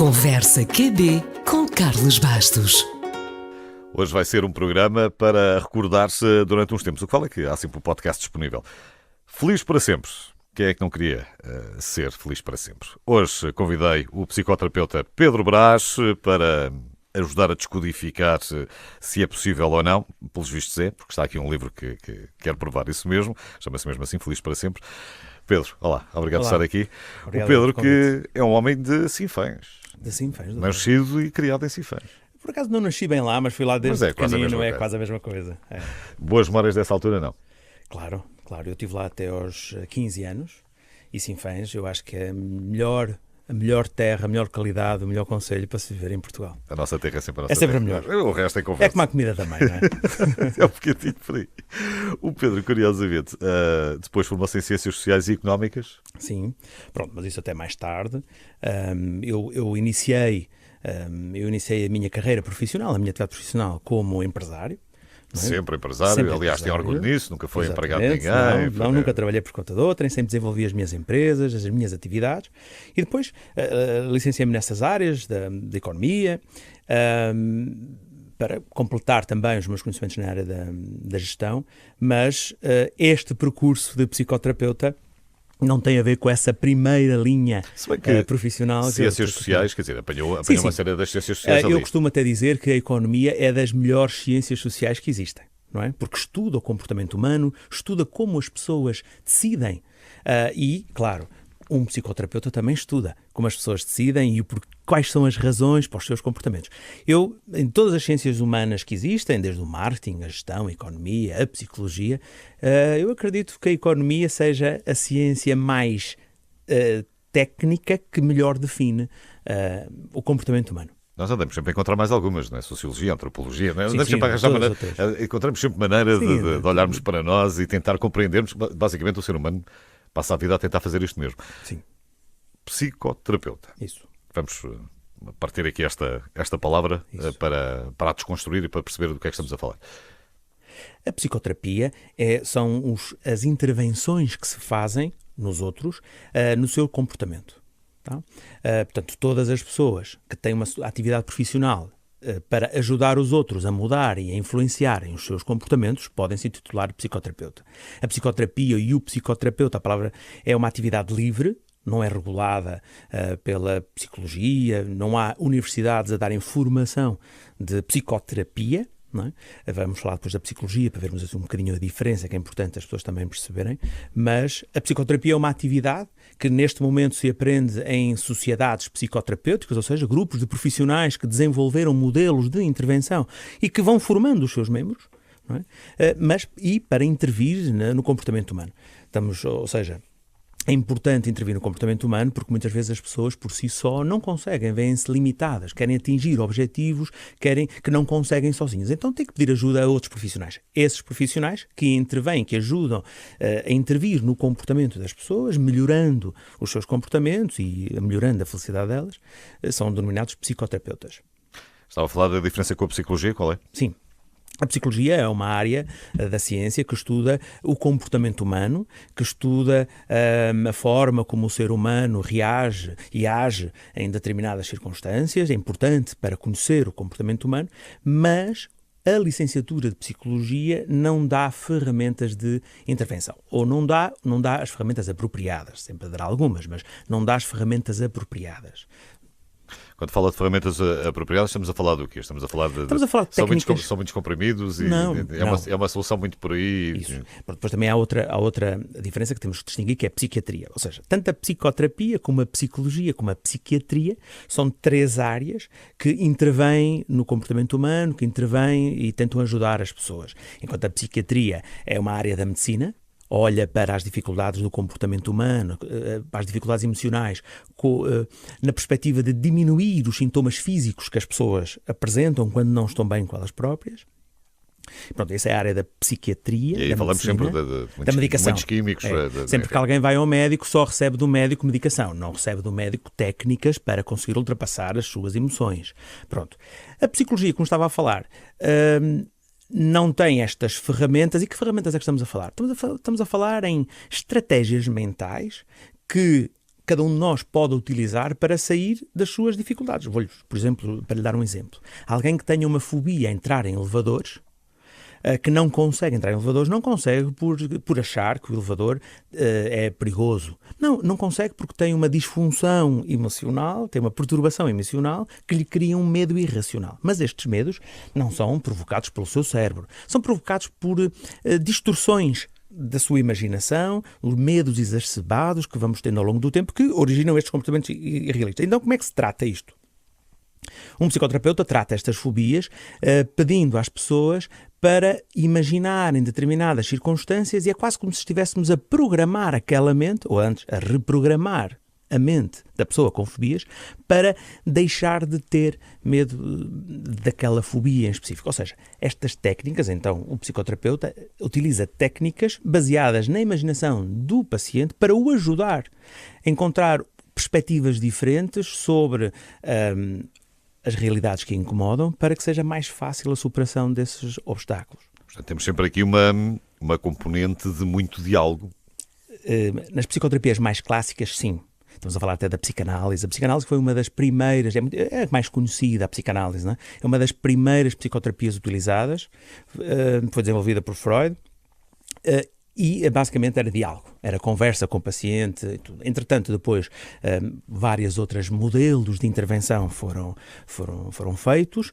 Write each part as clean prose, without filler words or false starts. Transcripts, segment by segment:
Conversa QB com Carlos Bastos. Hoje vai ser um programa para recordar-se durante uns tempos. O que fala é que há sempre um podcast disponível. Feliz para sempre. Quem é que não queria ser feliz para sempre? Hoje convidei o psicoterapeuta Pedro Brás para ajudar a descodificar se é possível ou não. Pelos vistos é, porque está aqui um livro que quer provar isso mesmo. Chama-se mesmo assim, Feliz para Sempre. Pedro, olá, obrigado por estar aqui. Obrigado, o Pedro que é um homem de Sinfãs. De Sinfãs. Nascido e criado em Sinfãs. Por acaso não nasci bem lá, mas fui lá desde pequenino, é quase a mesma coisa. É. Boas memórias dessa altura, não? Claro. Eu estive lá até aos 15 anos e Sinfãs, eu acho que é a melhor terra, a melhor qualidade, o melhor concelho para se viver em Portugal. A nossa terra é sempre a nossa É sempre terra. a melhor. O resto é conversa. É como a comida também, não é? É um bocadinho por aí. O Pedro, curiosamente, depois formou-se em Ciências Sociais e Económicas. Sim, pronto, mas isso até mais tarde. Eu iniciei a minha carreira profissional, a minha atividade profissional como empresário. Sempre empresário, Sempre aliás, tem empresário. orgulho nisso, nunca foi Exatamente, empregado de ninguém. Não, nunca trabalhei por conta de outrem, sempre desenvolvi as minhas empresas, as minhas atividades e depois licenciei-me nessas áreas da economia para completar também os meus conhecimentos na área da gestão, mas este percurso de psicoterapeuta não tem a ver com essa primeira linha profissional. Ciências Sociais, quer dizer, apanhou Sim. uma série das Ciências Sociais ali. Eu costumo até dizer que a economia é das melhores ciências sociais que existem, não é? Porque estuda o comportamento humano, estuda como as pessoas decidem e, claro, um psicoterapeuta também estuda como as pessoas decidem e quais são as razões para os seus comportamentos. Em todas as ciências humanas que existem, desde o marketing, a gestão, a economia, a psicologia, eu acredito que a economia seja a ciência mais técnica que melhor define o comportamento humano. Nós andamos sempre a encontrar mais algumas, não é? Sociologia, antropologia, não é? Andamos Sim, sempre a arranjar maneira, outras. encontramos sempre maneira de olharmos para nós e tentar compreendermos. Basicamente, o ser humano passa a vida a tentar fazer isto mesmo. Sim. Psicoterapeuta. Isso. Vamos partir aqui esta palavra para a desconstruir e para perceber do que é que estamos a falar. A psicoterapia são as intervenções que se fazem nos outros no seu comportamento. Tá? Portanto, todas as pessoas que têm uma atividade profissional para ajudar os outros a mudar e a influenciarem os seus comportamentos, podem se titular psicoterapeuta. A psicoterapia e o psicoterapeuta, a palavra é uma atividade livre, não é regulada pela psicologia, não há universidades a darem formação de psicoterapia, não é? Vamos falar depois da psicologia para vermos assim, um bocadinho a diferença, que é importante as pessoas também perceberem, mas a psicoterapia é uma atividade que neste momento se aprende em sociedades psicoterapêuticas, ou seja, grupos de profissionais que desenvolveram modelos de intervenção e que vão formando os seus membros, não é? E para intervir no comportamento humano. Ou seja, é importante intervir no comportamento humano porque muitas vezes as pessoas por si só não conseguem, veem-se limitadas, querem atingir objetivos, que não conseguem sozinhas. Então tem que pedir ajuda a outros profissionais. Esses profissionais que intervêm, que ajudam a intervir no comportamento das pessoas, melhorando os seus comportamentos e melhorando a felicidade delas, são denominados psicoterapeutas. Estava a falar da diferença com a psicologia, qual é? Sim. A psicologia é uma área da ciência que estuda o comportamento humano, que estuda a forma como o ser humano reage e age em determinadas circunstâncias. É importante para conhecer o comportamento humano, mas a licenciatura de Psicologia não dá ferramentas de intervenção. Ou não dá as ferramentas apropriadas. Sempre dará algumas, mas não dá as ferramentas apropriadas. Quando fala de ferramentas apropriadas, estamos a falar do quê? Estamos a falar de técnicas. São muitos comprimidos e Não. É uma solução muito por aí. Isso. Depois também há outra diferença que temos que distinguir, que é a psiquiatria. Ou seja, tanto a psicoterapia como a psicologia como a psiquiatria são 3 áreas que intervêm no comportamento humano, que intervêm e tentam ajudar as pessoas. Enquanto a psiquiatria é uma área da medicina, olha para as dificuldades do comportamento humano, para as dificuldades emocionais, na perspectiva de diminuir os sintomas físicos que as pessoas apresentam quando não estão bem com elas próprias. Pronto, essa é a área da psiquiatria. E aí falamos medicina, sempre da medicação. Muitos químicos. Sempre que alguém vai ao médico, só recebe do médico medicação, não recebe do médico técnicas para conseguir ultrapassar as suas emoções. Pronto. A psicologia, como estava a falar, não tem estas ferramentas. E que ferramentas é que estamos a falar? Estamos a falar em estratégias mentais que cada um de nós pode utilizar para sair das suas dificuldades. Vou-lhe, por exemplo, para lhe dar um exemplo. Alguém que tenha uma fobia a entrar em elevadores, que não consegue entrar em elevadores, não consegue por achar que o elevador é perigoso. Não consegue porque tem uma disfunção emocional, tem uma perturbação emocional que lhe cria um medo irracional. Mas estes medos não são provocados pelo seu cérebro, são provocados por distorções da sua imaginação, os medos exacerbados que vamos tendo ao longo do tempo que originam estes comportamentos irrealistas. Então, como é que se trata isto? Um psicoterapeuta trata estas fobias pedindo às pessoas para imaginar em determinadas circunstâncias, e é quase como se estivéssemos a programar aquela mente, ou antes, a reprogramar a mente da pessoa com fobias para deixar de ter medo daquela fobia em específico. Ou seja, estas técnicas, então, o psicoterapeuta utiliza técnicas baseadas na imaginação do paciente para o ajudar a encontrar perspectivas diferentes sobre as realidades que incomodam para que seja mais fácil a superação desses obstáculos. Portanto, temos sempre aqui uma componente de muito diálogo. Nas psicoterapias mais clássicas, sim. Estamos a falar até da psicanálise. A psicanálise foi uma das primeiras, é a mais conhecida, a psicanálise, não é? É uma das primeiras psicoterapias utilizadas, foi desenvolvida por Freud, e basicamente era diálogo, era conversa com o paciente e tudo. Entretanto, depois, vários outros modelos de intervenção foram feitos,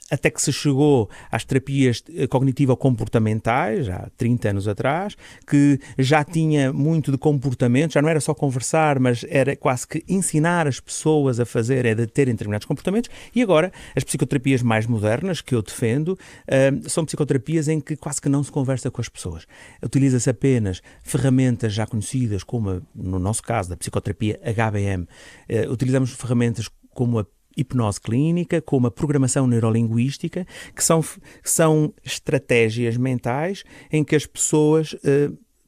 até que se chegou às terapias cognitivo-comportamentais, já há 30 anos atrás, que já tinha muito de comportamento, já não era só conversar, mas era quase que ensinar as pessoas a fazer, a terem determinados comportamentos. E agora, as psicoterapias mais modernas que eu defendo são psicoterapias em que quase que não se conversa com as pessoas. Utiliza-se apenas ferramentas já conhecidas, como, no nosso caso, da psicoterapia HBM. Utilizamos ferramentas como a hipnose clínica, como a programação neurolinguística, que são estratégias mentais em que as pessoas,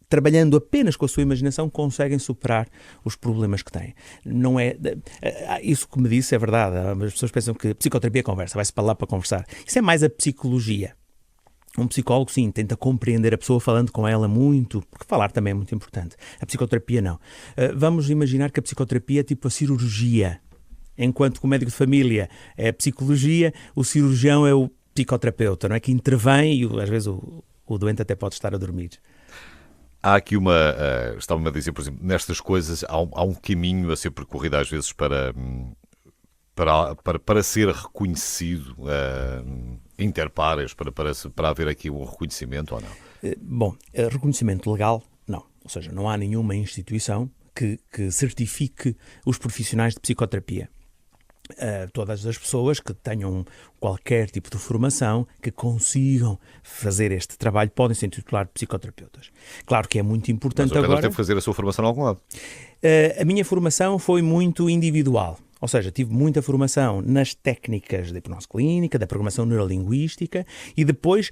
trabalhando apenas com a sua imaginação, conseguem superar os problemas que têm. Não é, isso que me disse é verdade. As pessoas pensam que psicoterapia é conversa, vai-se para lá para conversar. Isso é mais a psicologia. Um psicólogo, sim, tenta compreender a pessoa falando com ela muito, porque falar também é muito importante. A psicoterapia, não. Vamos imaginar que a psicoterapia é tipo a cirurgia. Enquanto que o médico de família é a psicologia, o cirurgião é o psicoterapeuta, não é? Que intervém e, às vezes, o doente até pode estar a dormir. Há aqui estava-me a dizer, por exemplo, nestas coisas há um caminho a ser percorrido às vezes para ser reconhecido inter pares, para haver aqui um reconhecimento ou não? Bom, reconhecimento legal, não. Ou seja, não há nenhuma instituição que certifique os profissionais de psicoterapia. Todas as pessoas que tenham qualquer tipo de formação, que consigam fazer este trabalho, podem se intitular psicoterapeutas. Claro que é muito importante. Mas agora... teve que fazer a sua formação em algum lado? A minha formação foi muito individual. Ou seja, tive muita formação nas técnicas da hipnose clínica, da programação neurolinguística e depois,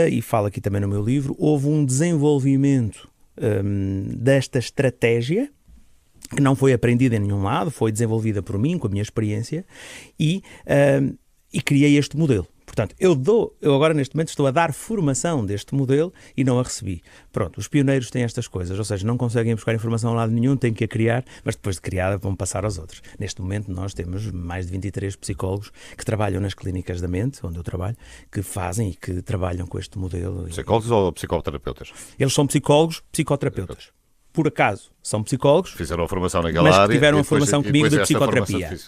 e falo aqui também no meu livro, houve um desenvolvimento desta estratégia que não foi aprendida em nenhum lado, foi desenvolvida por mim, com a minha experiência, e criei este modelo. Portanto, eu agora neste momento estou a dar formação deste modelo e não a recebi. Pronto, os pioneiros têm estas coisas, ou seja, não conseguem buscar informação a lado nenhum, têm que a criar, mas depois de criada vão passar aos outros. Neste momento nós temos mais de 23 psicólogos que trabalham nas clínicas da mente, onde eu trabalho, que fazem e que trabalham com este modelo. Psicólogos ou psicoterapeutas? Eles são psicólogos, psicoterapeutas. Por acaso, são psicólogos, fizeram a formação naquela mas área, tiveram a formação comigo de psicoterapia.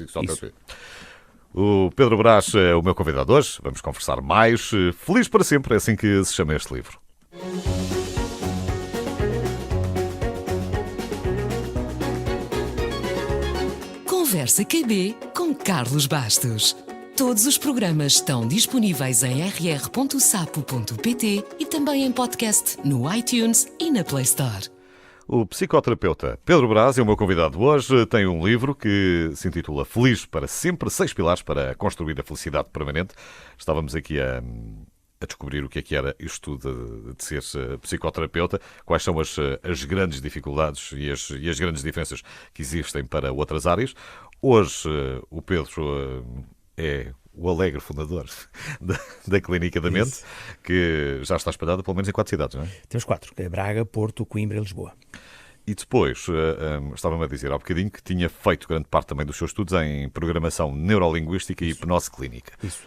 O Pedro Brás é o meu convidado hoje. Vamos conversar mais. Feliz para sempre, é assim que se chama este livro. Conversa QB com Carlos Bastos. Todos os programas estão disponíveis em rr.sapo.pt e também em podcast no iTunes e na Play Store. O psicoterapeuta Pedro Brás é o meu convidado hoje. Tem um livro que se intitula Feliz para Sempre, 6 pilares para construir a felicidade permanente. Estávamos aqui a descobrir o que era isto de ser psicoterapeuta, quais são as grandes dificuldades e as grandes diferenças que existem para outras áreas. Hoje o Pedro é o alegre fundador da Clínica da Mente, que já está espalhada pelo menos em 4 cidades, não é? Temos 4, que é Braga, Porto, Coimbra e Lisboa. E depois, estava-me a dizer há bocadinho que tinha feito grande parte também dos seus estudos em programação neurolinguística e hipnose clínica. Isso.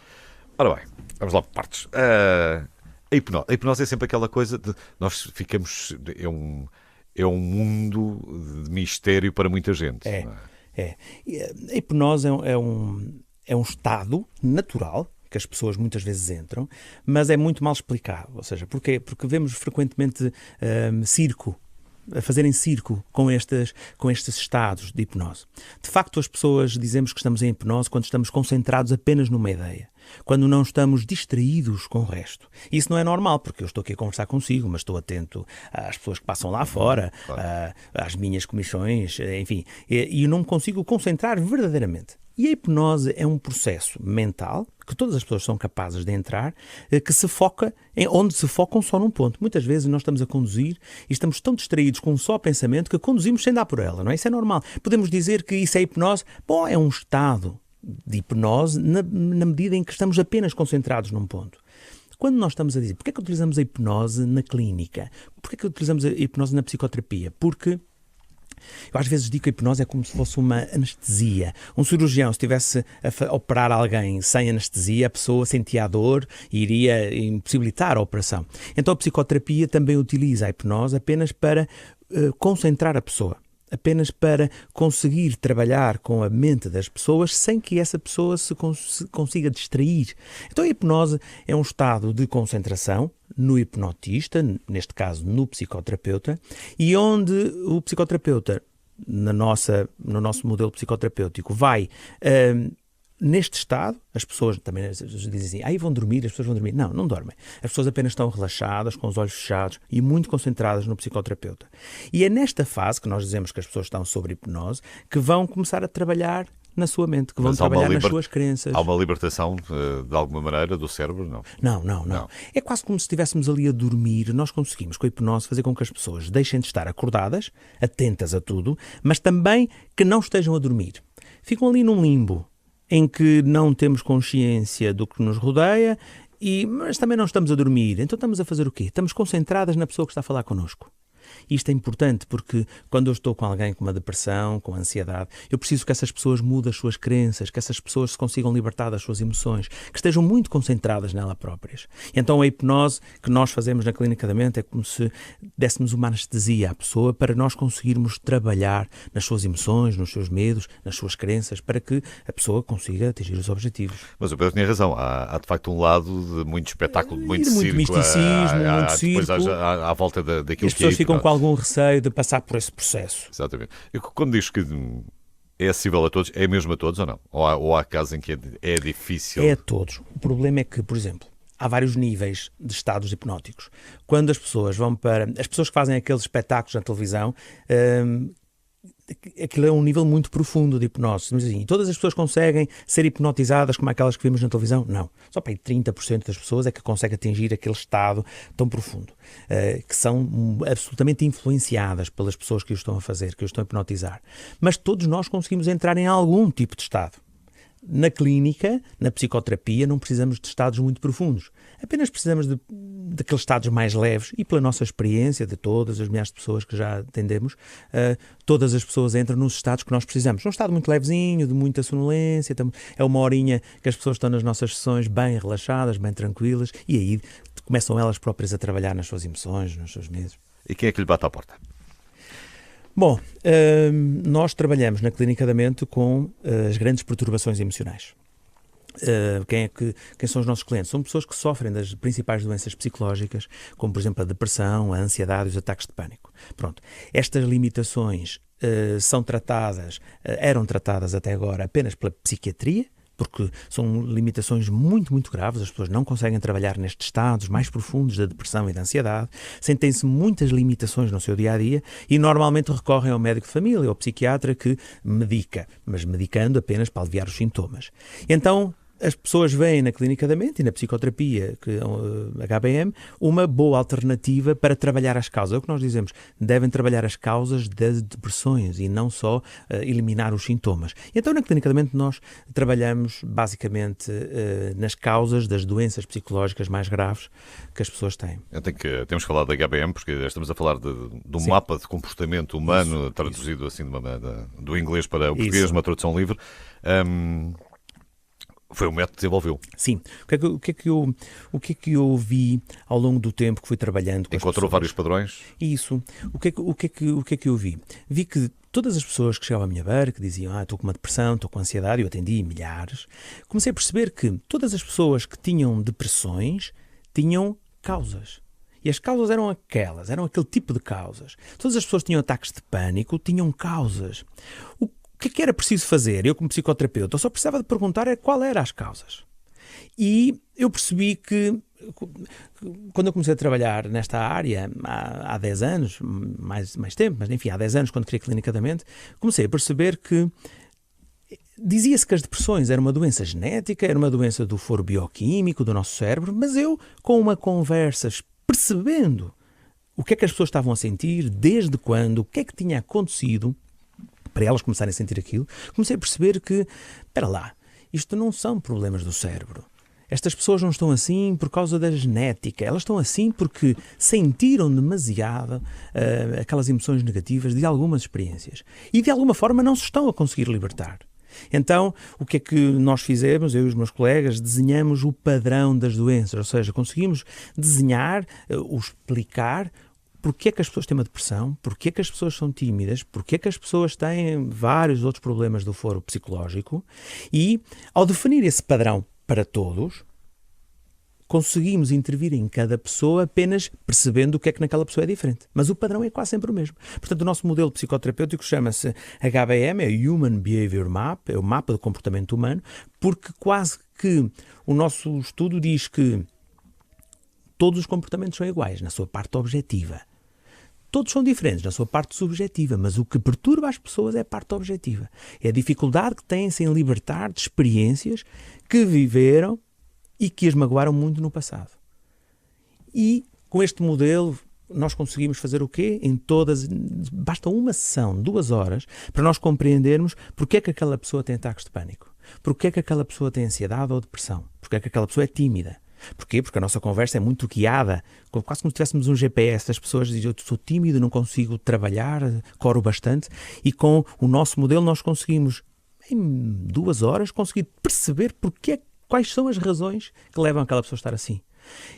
Ora bem, vamos lá por partes. A hipnose é sempre aquela coisa de nós ficamos... É um mundo de mistério para muita gente. Não é? A hipnose é um estado natural que as pessoas muitas vezes entram, mas é muito mal explicado. Ou seja, porquê? Porque vemos frequentemente a fazerem circo com estes estados de hipnose. De facto, as pessoas dizemos que estamos em hipnose quando estamos concentrados apenas numa ideia, quando não estamos distraídos com o resto. Isso não é normal, porque eu estou aqui a conversar consigo, mas estou atento às pessoas que passam lá fora, às minhas comissões, enfim, e eu não me consigo concentrar verdadeiramente. E a hipnose é um processo mental que todas as pessoas são capazes de entrar, que se foca onde se focam só num ponto. Muitas vezes nós estamos a conduzir e estamos tão distraídos com um só pensamento que conduzimos sem dar por ela, não é? Isso é normal. Podemos dizer que isso é hipnose? Bom, é um estado de hipnose na medida em que estamos apenas concentrados num ponto. Quando nós estamos a dizer, porquê é que utilizamos a hipnose na clínica? Porquê é que utilizamos a hipnose na psicoterapia? Porque eu às vezes digo que a hipnose é como se fosse uma anestesia. Um cirurgião, se estivesse a operar alguém sem anestesia, a pessoa sentia a dor e iria impossibilitar a operação. Então a psicoterapia também utiliza a hipnose apenas para concentrar a pessoa. Apenas para conseguir trabalhar com a mente das pessoas sem que essa pessoa se consiga distrair. Então a hipnose é um estado de concentração no hipnotista, neste caso no psicoterapeuta, e onde o psicoterapeuta, no nosso modelo psicoterapêutico, vai... neste estado, as pessoas também dizem assim, vão dormir, as pessoas vão dormir. Não, não dormem. As pessoas apenas estão relaxadas, com os olhos fechados e muito concentradas no psicoterapeuta. E é nesta fase que nós dizemos que as pessoas estão sob hipnose, que vão começar a trabalhar na sua mente, que vão trabalhar nas suas crenças. Há uma libertação, de alguma maneira, do cérebro? Não. Não. É quase como se estivéssemos ali a dormir. Nós conseguimos, com a hipnose, fazer com que as pessoas deixem de estar acordadas, atentas a tudo, mas também que não estejam a dormir. Ficam ali num limbo, em que não temos consciência do que nos rodeia, mas também não estamos a dormir. Então estamos a fazer o quê? Estamos concentradas na pessoa que está a falar connosco. Isto é importante porque quando eu estou com alguém com uma depressão, com ansiedade, eu preciso que essas pessoas mudem as suas crenças, que essas pessoas se consigam libertar das suas emoções, que estejam muito concentradas nelas próprias. Então a hipnose que nós fazemos na Clínica da Mente é como se dessemos uma anestesia à pessoa para nós conseguirmos trabalhar nas suas emoções, nos seus medos, nas suas crenças, para que a pessoa consiga atingir os objetivos. Mas o Pedro tinha razão. Há de facto um lado de muito espetáculo, de muito circo. Muito misticismo, muito circo. Depois à volta daquilo que é. As pessoas ficam com algum receio de passar por esse processo. Exatamente. E quando diz que é acessível a todos, é mesmo a todos ou não? Ou há casos em que é difícil? É a todos. O problema é que, por exemplo, há vários níveis de estados hipnóticos. Quando as pessoas vão para... As pessoas que fazem aqueles espetáculos na televisão... aquilo é um nível muito profundo de hipnose. Mas assim, todas as pessoas conseguem ser hipnotizadas como aquelas que vimos na televisão? Não. Só para aí 30% das pessoas é que conseguem atingir aquele estado tão profundo, que são absolutamente influenciadas pelas pessoas que o estão a fazer, que o estão a hipnotizar. Mas todos nós conseguimos entrar em algum tipo de estado. Na clínica, na psicoterapia, não precisamos de estados muito profundos. Apenas precisamos daqueles estados mais leves e pela nossa experiência de todas as milhares de pessoas que já atendemos, todas as pessoas entram nos estados que nós precisamos. Um estado muito levezinho, de muita sonolência, é uma horinha que as pessoas estão nas nossas sessões bem relaxadas, bem tranquilas e aí começam elas próprias a trabalhar nas suas emoções, nos seus medos. E quem é que lhe bate à porta? Bom, nós trabalhamos na Clínica da Mente com as grandes perturbações emocionais. Quem são os nossos clientes? São pessoas que sofrem das principais doenças psicológicas, como por exemplo a depressão, a ansiedade e os ataques de pânico. Pronto. Estas limitações eram tratadas até agora apenas pela psiquiatria, porque são limitações muito, muito graves, as pessoas não conseguem trabalhar nestes estados mais profundos da depressão e da ansiedade, sentem-se muitas limitações no seu dia-a-dia e normalmente recorrem ao médico de família ou ao psiquiatra que medica, mas medicando apenas para aliviar os sintomas. Então, as pessoas veem na clínica da mente e na psicoterapia, que é HBM, uma boa alternativa para trabalhar as causas. É o que nós dizemos, devem trabalhar as causas das depressões e não só eliminar os sintomas. Então, na clínica da mente, nós trabalhamos basicamente nas causas das doenças psicológicas mais graves que as pessoas têm. Temos que falar da HBM, porque estamos a falar de um mapa de comportamento humano, Isso, traduzido assim do inglês para o português, uma tradução livre. Foi o método que desenvolveu. Sim. O que é que eu vi ao longo do tempo que fui trabalhando com as Encontrou pessoas? vários padrões? Isso. O que é que eu vi? Vi que todas as pessoas que chegavam à minha beira, que diziam, estou com uma depressão, estou com ansiedade, eu atendi milhares, comecei a perceber que todas as pessoas que tinham depressões tinham causas. E as causas eram aquele tipo de causas. Todas as pessoas que tinham ataques de pânico tinham causas. O que é que era preciso fazer? Eu, como psicoterapeuta, só precisava de perguntar qual eram as causas. E eu percebi que, quando eu comecei a trabalhar nesta área, há 10 anos, mais tempo, mas enfim, há 10 anos, quando criei clinicamente, comecei a perceber que dizia-se que as depressões eram uma doença genética, era uma doença do foro bioquímico do nosso cérebro, mas eu, com uma conversa, percebendo o que é que as pessoas estavam a sentir, desde quando, o que é que tinha acontecido, para elas começarem a sentir aquilo, comecei a perceber que, espera lá, isto não são problemas do cérebro. Estas pessoas não estão assim por causa da genética, elas estão assim porque sentiram demasiado aquelas emoções negativas de algumas experiências e de alguma forma não se estão a conseguir libertar. Então, o que é que nós fizemos, eu e os meus colegas, desenhamos o padrão das doenças, ou seja, conseguimos desenhar, explicar porque é que as pessoas têm uma depressão, porque é que as pessoas são tímidas, porque é que as pessoas têm vários outros problemas do foro psicológico e, ao definir esse padrão para todos, conseguimos intervir em cada pessoa apenas percebendo o que é que naquela pessoa é diferente. Mas o padrão é quase sempre o mesmo. Portanto, o nosso modelo psicoterapêutico chama-se HBM, é Human Behavior Map, é o mapa do comportamento humano, porque quase que o nosso estudo diz que todos os comportamentos são iguais na sua parte objetiva. Todos são diferentes na sua parte subjetiva, mas o que perturba as pessoas é a parte objetiva. É a dificuldade que têm em libertar de experiências que viveram e que as magoaram muito no passado. E com este modelo nós conseguimos fazer o quê? Basta uma sessão, 2 horas, para nós compreendermos porque é que aquela pessoa tem ataques de pânico, porque é que aquela pessoa tem ansiedade ou depressão, porque é que aquela pessoa é tímida. Porquê? Porque a nossa conversa é muito guiada, quase como se tivéssemos um GPS. As pessoas dizem, eu sou tímido, não consigo trabalhar, coro bastante, e com o nosso modelo nós conseguimos, em 2 horas, conseguir perceber quais são as razões que levam aquela pessoa a estar assim.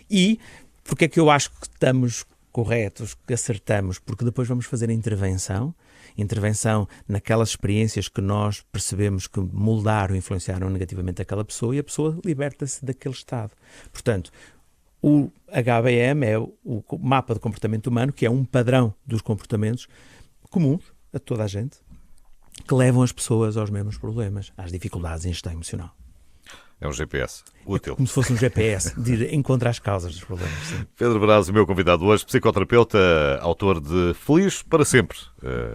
E porque é que eu acho que estamos corretos, que acertamos? Porque depois vamos fazer a intervenção naquelas experiências que nós percebemos que moldaram e influenciaram negativamente aquela pessoa e a pessoa liberta-se daquele estado. Portanto, o HBM é o mapa de comportamento humano, que é um padrão dos comportamentos comuns a toda a gente, que levam as pessoas aos mesmos problemas, às dificuldades em gestão emocional. É um GPS útil. É como se fosse um GPS de encontrar as causas dos problemas. Sim. Pedro Braz, o meu convidado hoje, psicoterapeuta, autor de Feliz para Sempre,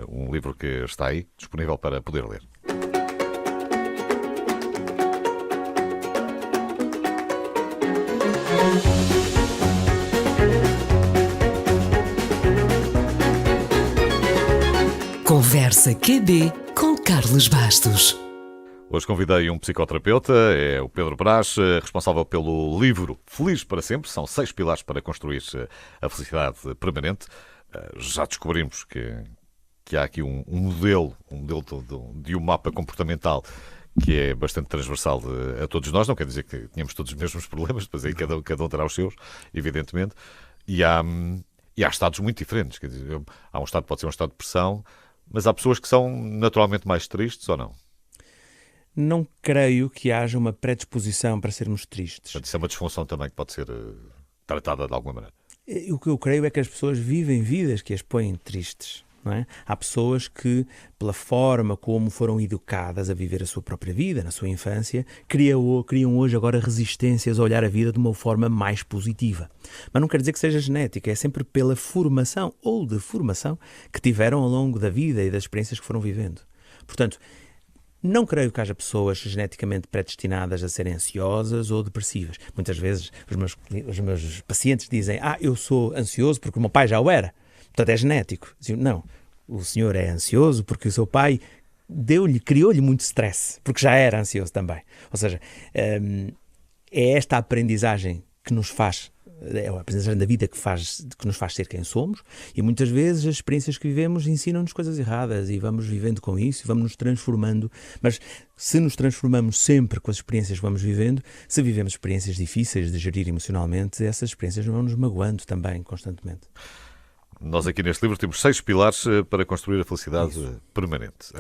um livro que está aí, disponível para poder ler. Conversa QB com Carlos Bastos. Hoje convidei um psicoterapeuta, é o Pedro Braz, responsável pelo livro Feliz para Sempre. São 6 pilares para construir a felicidade permanente. Já descobrimos que há aqui um modelo de um mapa comportamental que é bastante transversal a todos nós. Não quer dizer que tenhamos todos os mesmos problemas, depois aí cada um terá os seus, evidentemente. E há estados muito diferentes. Quer dizer, há um estado que pode ser um estado de depressão, mas há pessoas que são naturalmente mais tristes ou não? Não creio que haja uma predisposição para sermos tristes. Isso é uma disfunção também que pode ser tratada de alguma maneira. O que eu creio é que as pessoas vivem vidas que as põem tristes. Não é? Há pessoas que, pela forma como foram educadas a viver a sua própria vida, na sua infância, criam hoje agora resistências a olhar a vida de uma forma mais positiva. Mas não quer dizer que seja genética, é sempre pela formação ou deformação que tiveram ao longo da vida e das experiências que foram vivendo. Portanto, Não creio que haja pessoas geneticamente predestinadas a serem ansiosas ou depressivas. Muitas vezes os meus pacientes dizem: eu sou ansioso porque o meu pai já o era, portanto é genético. Não, o senhor é ansioso porque o seu pai criou-lhe muito stress, porque já era ansioso também. Ou seja, é esta aprendizagem que nos faz, é a aprendizagem da vida que nos faz ser quem somos, e muitas vezes as experiências que vivemos ensinam-nos coisas erradas e vamos vivendo com isso e vamos nos transformando. Mas se nos transformamos sempre com as experiências que vamos vivendo, se vivemos experiências difíceis de gerir emocionalmente, essas experiências vão nos magoando também constantemente. Nós aqui neste livro temos 6 pilares para construir a felicidade permanente.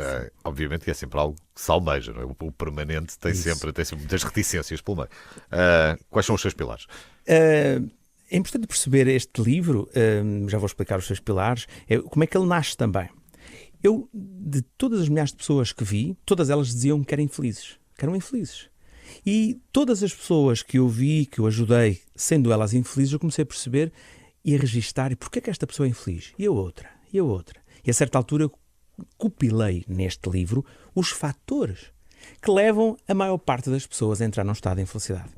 Obviamente que é sempre algo que se almeja, não é? O permanente tem sempre muitas reticências pelo meio. Quais são os 6 pilares? É importante perceber este livro, já vou explicar os 6 pilares, como é que ele nasce também. Eu, de todas as milhares de pessoas que vi, todas elas diziam que eram infelizes. E todas as pessoas que eu vi, que eu ajudei, sendo elas infelizes, eu comecei a perceber e a registar, e porquê é que esta pessoa é infeliz? E a outra? E a certa altura eu compilei neste livro os fatores que levam a maior parte das pessoas a entrar num estado de infelicidade.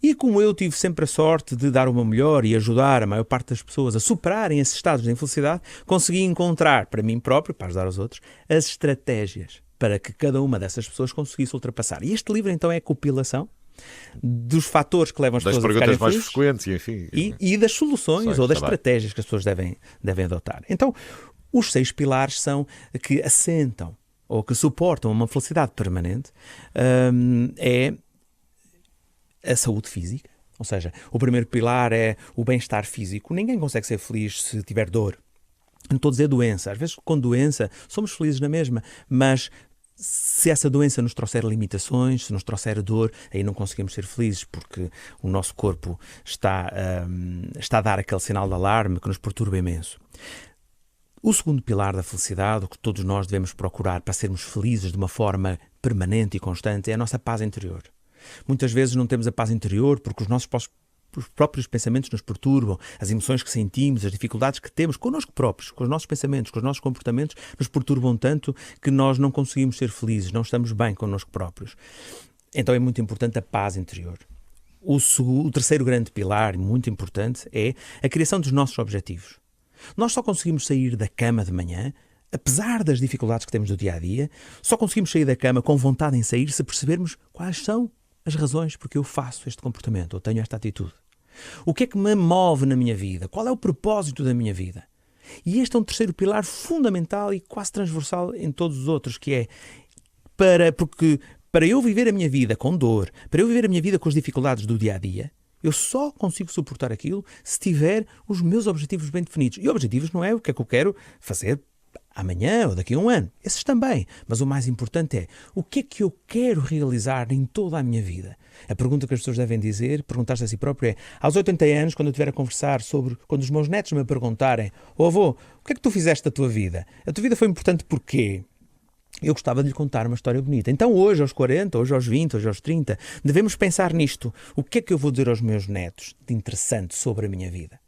E como eu tive sempre a sorte de dar o meu melhor e ajudar a maior parte das pessoas a superarem esses estados de infelicidade, consegui encontrar para mim próprio, para ajudar os outros, as estratégias para que cada uma dessas pessoas conseguisse ultrapassar. E este livro então é a compilação dos fatores que levam as pessoas a ficarem perguntas mais felizes, frequentes, enfim. E das soluções ou das estratégias que as pessoas devem adotar. Então, os 6 pilares são que assentam ou que suportam uma felicidade permanente. É a saúde física, ou seja, o primeiro pilar é o bem-estar físico. Ninguém consegue ser feliz se tiver dor. Não estou a dizer doença. Às vezes, com doença, somos felizes na mesma, mas se essa doença nos trouxer limitações, se nos trouxer dor, aí não conseguimos ser felizes, porque o nosso corpo está a dar aquele sinal de alarme que nos perturba imenso. O segundo pilar da felicidade, o que todos nós devemos procurar para sermos felizes de uma forma permanente e constante, é a nossa paz interior. Muitas vezes não temos a paz interior porque os próprios pensamentos nos perturbam, as emoções que sentimos, as dificuldades que temos connosco próprios, com os nossos pensamentos, com os nossos comportamentos, nos perturbam tanto que nós não conseguimos ser felizes, não estamos bem connosco próprios. Então é muito importante a paz interior. O terceiro grande pilar, muito importante, é a criação dos nossos objetivos. Nós só conseguimos sair da cama de manhã, apesar das dificuldades que temos do dia-a-dia, só conseguimos sair da cama com vontade em sair se percebermos quais são as razões porque eu faço este comportamento, ou tenho esta atitude. O que é que me move na minha vida? Qual é o propósito da minha vida? E este é um terceiro pilar fundamental e quase transversal em todos os outros, que é porque para eu viver a minha vida com dor, para eu viver a minha vida com as dificuldades do dia-a-dia, eu só consigo suportar aquilo se tiver os meus objetivos bem definidos. E objetivos não é o que é que eu quero fazer amanhã ou daqui a um ano. Esses também. Mas o mais importante é o que é que eu quero realizar em toda a minha vida. A pergunta que as pessoas devem perguntar-se a si próprio é: aos 80 anos, quando eu estiver a conversar quando os meus netos me perguntarem: avô, o que é que tu fizeste da tua vida? A tua vida foi importante porquê? Eu gostava de lhe contar uma história bonita. Então hoje, aos 40, hoje aos 20, hoje aos 30, devemos pensar nisto. O que é que eu vou dizer aos meus netos de interessante sobre a minha vida?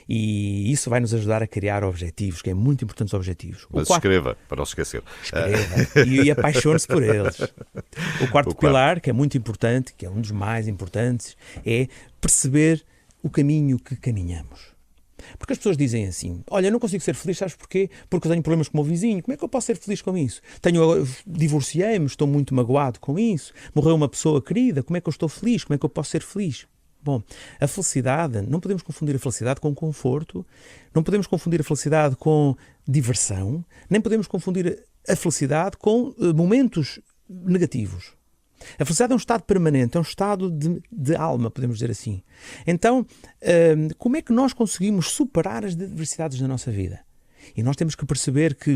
E isso vai nos ajudar a criar objetivos, que é muito importante os objetivos. Mas escreva, para não se esquecer. Escreva e apaixone-se por eles. O quarto pilar, que é muito importante, que é um dos mais importantes, é perceber o caminho que caminhamos. Porque as pessoas dizem assim: olha, eu não consigo ser feliz, sabes porquê? Porque eu tenho problemas com o meu vizinho. Como é que eu posso ser feliz com isso? Divorciei-me, estou muito magoado com isso. Morreu uma pessoa querida, como é que eu estou feliz? Como é que eu posso ser feliz? Bom, a felicidade, não podemos confundir a felicidade com conforto, não podemos confundir a felicidade com diversão, nem podemos confundir a felicidade com momentos negativos. A felicidade é um estado permanente, é um estado de alma, podemos dizer assim. Então, como é que nós conseguimos superar as adversidades da nossa vida? E nós temos que perceber que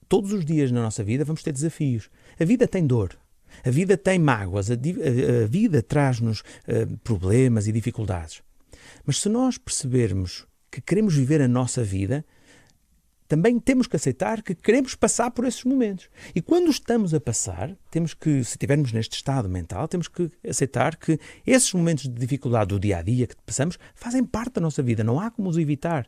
todos os dias na nossa vida vamos ter desafios. A vida tem dor. A vida tem mágoas, a vida traz-nos problemas e dificuldades. Mas se nós percebermos que queremos viver a nossa vida, também temos que aceitar que queremos passar por esses momentos. E quando estamos a passar, se estivermos neste estado mental, temos que aceitar que esses momentos de dificuldade do dia-a-dia que passamos fazem parte da nossa vida, não há como os evitar.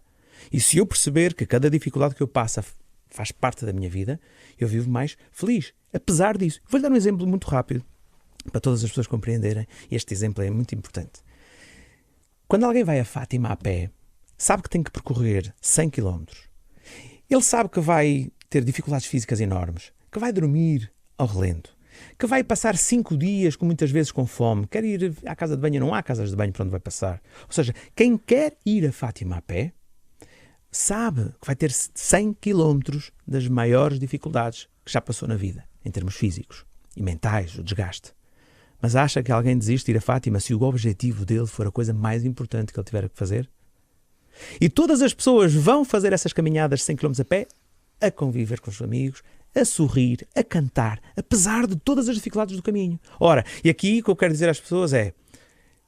E se eu perceber que cada dificuldade que eu passo faz parte da minha vida, eu vivo mais feliz. Apesar disso, vou-lhe dar um exemplo muito rápido, para todas as pessoas compreenderem. Este exemplo é muito importante. Quando alguém vai a Fátima a pé, sabe que tem que percorrer 100 km. Ele sabe que vai ter dificuldades físicas enormes, que vai dormir ao relento, que vai passar 5 dias, muitas vezes com fome, quer ir à casa de banho, não há casas de banho para onde vai passar. Ou seja, quem quer ir a Fátima a pé, sabe que vai ter 100 km das maiores dificuldades que já passou na vida, em termos físicos e mentais, o desgaste. Mas acha que alguém desiste de ir a Fátima se o objetivo dele for a coisa mais importante que ele tiver que fazer? E todas as pessoas vão fazer essas caminhadas 100 km a pé, a conviver com os amigos, a sorrir, a cantar, apesar de todas as dificuldades do caminho. Ora, e aqui o que eu quero dizer às pessoas é,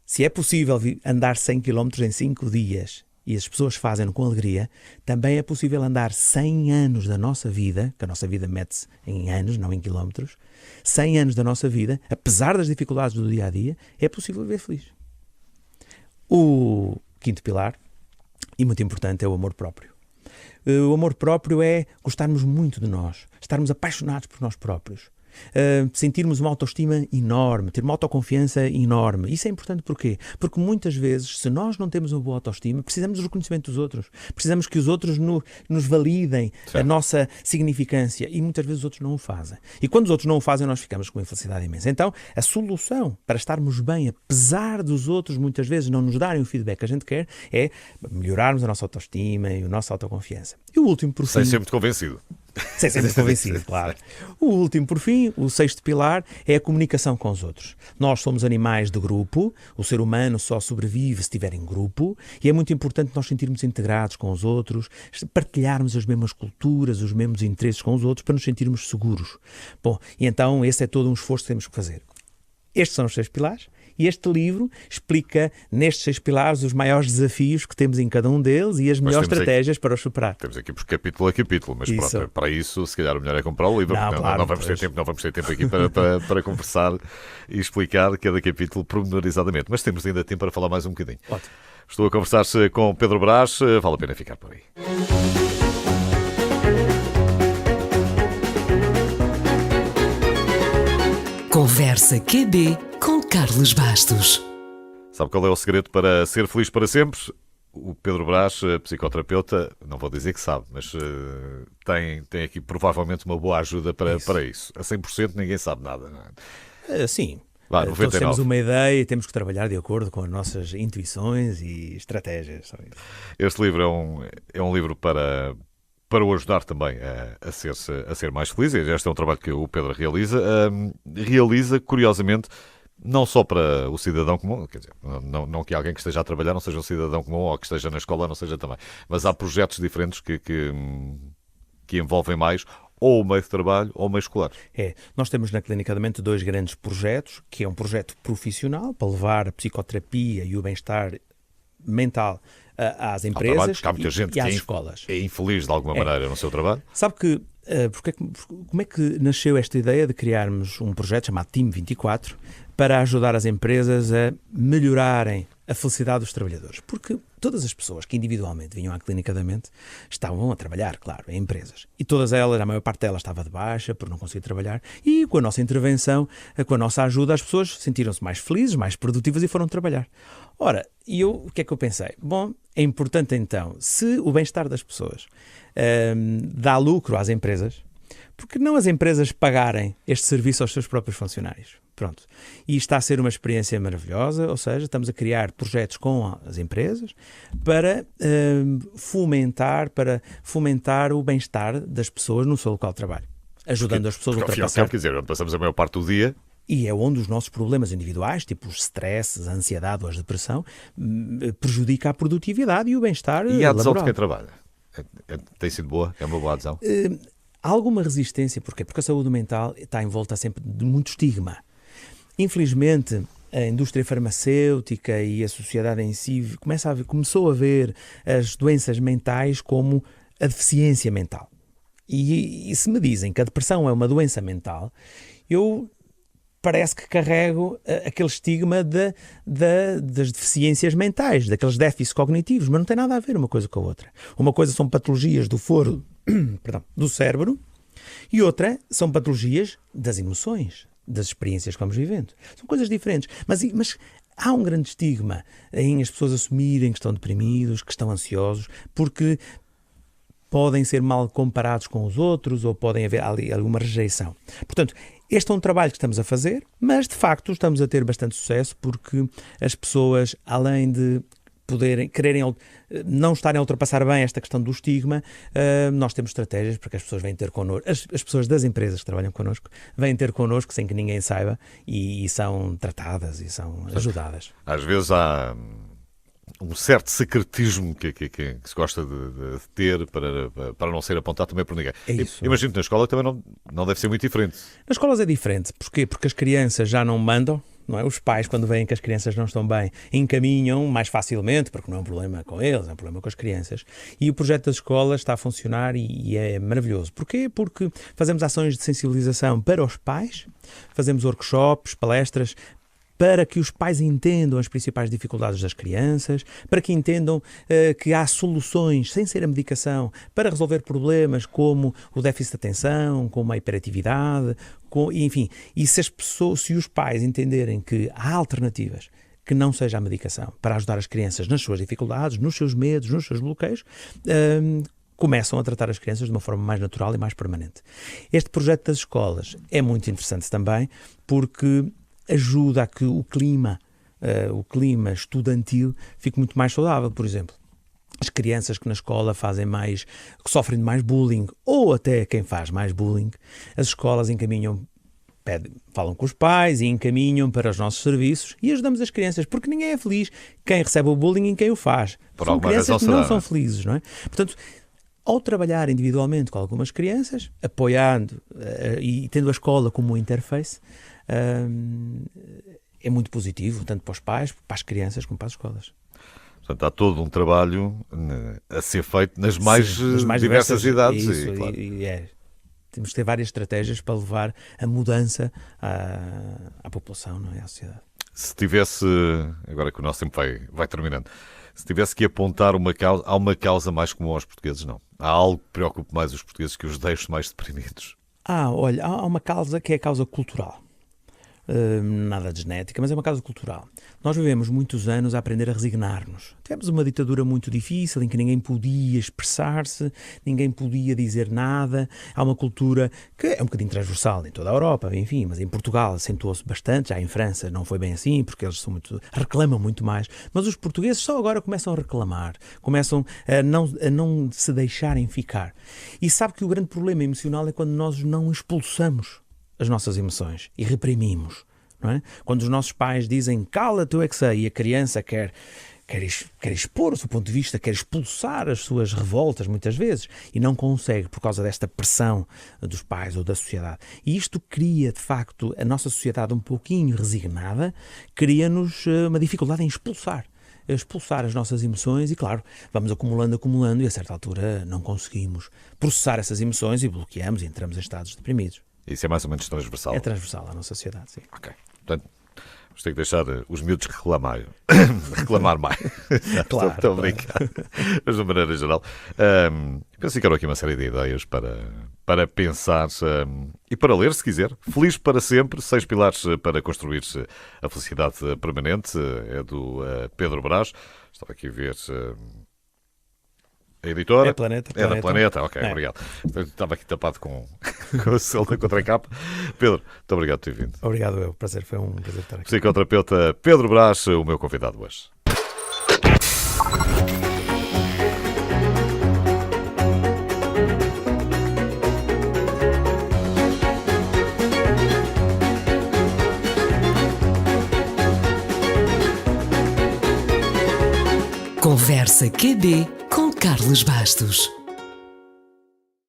se é possível andar 100 km em 5 dias e as pessoas fazem-no com alegria, também é possível andar 100 anos da nossa vida, que a nossa vida mete-se em anos, não em quilómetros, 100 anos da nossa vida, apesar das dificuldades do dia-a-dia, é possível viver feliz. O quinto pilar, e muito importante, é o amor próprio. O amor próprio é gostarmos muito de nós, estarmos apaixonados por nós próprios, sentirmos uma autoestima enorme, ter uma autoconfiança enorme. Isso é importante porquê? Porque muitas vezes, se nós não temos uma boa autoestima, precisamos do reconhecimento dos outros. Precisamos que os outros nos validem a nossa significância e muitas vezes os outros não o fazem. E quando os outros não o fazem, nós ficamos com uma infelicidade imensa. Então, a solução para estarmos bem, apesar dos outros muitas vezes não nos darem o feedback que a gente quer, é melhorarmos a nossa autoestima e a nossa autoconfiança. E o último, por fim... Sem ser muito convencido. Sem ser muito convencido, claro. O último, por fim, o sexto pilar, é a comunicação com os outros. Nós somos animais de grupo, o ser humano só sobrevive se estiver em grupo, e é muito importante nós sentirmos integrados com os outros, partilharmos as mesmas culturas, os mesmos interesses com os outros, para nos sentirmos seguros. Bom, e então esse é todo um esforço que temos que fazer. Estes são os 6 pilares. E este livro explica, nestes 6 pilares, os maiores desafios que temos em cada um deles e as melhores estratégias para os superar. Temos aqui por capítulo a capítulo, mas pronto, para isso, se calhar o melhor é comprar o livro. Não vamos ter tempo aqui para conversar e explicar cada capítulo pormenorizadamente. Mas temos ainda tempo para falar mais um bocadinho. Ótimo. Estou a conversar-se com Pedro Brás, vale a pena ficar por aí. Conversa QB com Carlos Bastos. Sabe qual é o segredo para ser feliz para sempre? O Pedro Brás, psicoterapeuta, não vou dizer que sabe, mas tem aqui provavelmente uma boa ajuda para isso. A 100% ninguém sabe nada, não é? Sim. Todos temos uma ideia e temos que trabalhar de acordo com as nossas intuições e estratégias. Este livro é um livro para o ajudar também a ser mais feliz. Este é um trabalho que o Pedro realiza, curiosamente, não só para o cidadão comum, quer dizer, não que alguém que esteja a trabalhar não seja um cidadão comum ou que esteja na escola não seja também, mas há projetos diferentes que envolvem mais ou o meio de trabalho ou o meio escolar. Nós temos na Clínica da Mente 2 grandes projetos, que é um projeto profissional para levar a psicoterapia e o bem-estar mental às empresas e às escolas. É infeliz de alguma maneira no seu trabalho. Sabe que como é que nasceu esta ideia de criarmos um projeto chamado Team 24 para ajudar as empresas a melhorarem a felicidade dos trabalhadores? Porque todas as pessoas que individualmente vinham à Clínica da Mente estavam a trabalhar, claro, em empresas. E todas elas, a maior parte delas estava de baixa por não conseguir trabalhar. E com a nossa intervenção, com a nossa ajuda, as pessoas sentiram-se mais felizes, mais produtivas e foram trabalhar. Ora, o que é que eu pensei? Bom, é importante então, se o bem-estar das pessoas dá lucro às empresas, porque não as empresas pagarem este serviço aos seus próprios funcionários? Pronto. E está a ser uma experiência maravilhosa, ou seja, estamos a criar projetos com as empresas para fomentar o bem-estar das pessoas no seu local de trabalho, ajudando as pessoas a ultrapassar. Quer dizer, onde passamos a maior parte do dia. E é onde os nossos problemas individuais, tipo os stresses, a ansiedade ou a depressão, prejudica a produtividade e o bem-estar laboral. E a adesão de quem trabalha? Tem sido boa? É uma boa adesão? Há alguma resistência. Porquê? Porque a saúde mental está envolta sempre de muito estigma. Infelizmente, a indústria farmacêutica e a sociedade em si começou a ver as doenças mentais como a deficiência mental. E se me dizem que a depressão é uma doença mental, eu parece que carrego aquele estigma das deficiências mentais, daqueles déficits cognitivos, mas não tem nada a ver uma coisa com a outra. Uma coisa são patologias do foro do cérebro E outra são patologias das emoções, das experiências que vamos vivendo. São coisas diferentes. Mas há um grande estigma em as pessoas assumirem que estão deprimidos, que estão ansiosos, porque podem ser mal comparados com os outros ou podem haver ali alguma rejeição. Portanto, este é um trabalho que estamos a fazer, mas de facto estamos a ter bastante sucesso porque as pessoas, além de quererem não estarem a ultrapassar bem esta questão do estigma, nós temos estratégias para que as pessoas venham ter connosco, as pessoas das empresas que trabalham connosco, venham ter connosco sem que ninguém saiba e são tratadas e são ajudadas. Às vezes há um certo secretismo que se gosta de ter para não ser apontado também por ninguém. É isso. Imagino que na escola também não deve ser muito diferente. Nas escolas é diferente. Porquê? Porque as crianças já não mandam, não é? Os pais, quando veem que as crianças não estão bem, encaminham mais facilmente, porque não é um problema com eles, é um problema com as crianças. E o projeto das escolas está a funcionar e é maravilhoso. Porquê? Porque fazemos ações de sensibilização para os pais, fazemos workshops, palestras, para que os pais entendam as principais dificuldades das crianças, para que entendam que há soluções, sem ser a medicação, para resolver problemas como o déficit de atenção, como a hiperatividade, enfim. E se os pais entenderem que há alternativas, que não seja a medicação, para ajudar as crianças nas suas dificuldades, nos seus medos, nos seus bloqueios, começam a tratar as crianças de uma forma mais natural e mais permanente. Este projeto das escolas é muito interessante também, porque ajuda a que o clima estudantil fique muito mais saudável. Por exemplo, as crianças que na escola que sofrem de mais bullying, ou até quem faz mais bullying, as escolas falam com os pais e encaminham para os nossos serviços e ajudamos as crianças, porque ninguém é feliz quem recebe o bullying e quem o faz. São crianças que não são felizes, não é? Portanto, ao trabalhar individualmente com algumas crianças, apoiando e tendo a escola como interface, é muito positivo, tanto para os pais, para as crianças, como para as escolas. Portanto, há todo um trabalho a ser feito nas mais diversas idades. Isso, claro. Temos que ter várias estratégias para levar a mudança à população, não é? À sociedade. Se tivesse, agora que o nosso tempo vai terminando, se tivesse que apontar há uma causa mais comum aos portugueses, não? Há algo que preocupe mais os portugueses que os deixe mais deprimidos? Olha, há uma causa que é a causa cultural. Nada de genética, mas é uma causa cultural. Nós vivemos muitos anos a aprender a resignar-nos. Tivemos uma ditadura muito difícil em que ninguém podia expressar-se, ninguém podia dizer nada. Há uma cultura que é um bocadinho transversal em toda a Europa, enfim, mas em Portugal acentuou-se bastante, já em França não foi bem assim, porque eles reclamam muito mais. Mas os portugueses só agora começam a reclamar, começam a não se deixarem ficar. E sabe que o grande problema emocional é quando nós não expulsamos as nossas emoções e reprimimos, não é? Quando os nossos pais dizem cala-te, eu é que sei, e a criança quer expor o seu ponto de vista, quer expulsar as suas revoltas muitas vezes e não consegue por causa desta pressão dos pais ou da sociedade. E isto cria, de facto, a nossa sociedade um pouquinho resignada, cria-nos uma dificuldade em expulsar as nossas emoções e, claro, vamos acumulando e a certa altura não conseguimos processar essas emoções e bloqueamos e entramos em estados deprimidos. Isso é mais ou menos transversal. É transversal à nossa sociedade, sim. Ok. Portanto, vamos ter que deixar os miúdos reclamar mais. Claro. Estou a brincar. Mas, de maneira geral, penso que quero aqui uma série de ideias para pensar e para ler, se quiser. Feliz para sempre, 6 pilares para construir a felicidade permanente. É do Pedro Brás. Estava aqui a ver... A editora? É Planeta. É da Planeta, ok, obrigado. Estava aqui tapado com o selo da contracapa. Pedro, muito obrigado por ter vindo. Obrigado, foi um prazer estar aqui. Psicoterapeuta Pedro Brás, o meu convidado hoje. Conversa QB com Carlos Bastos.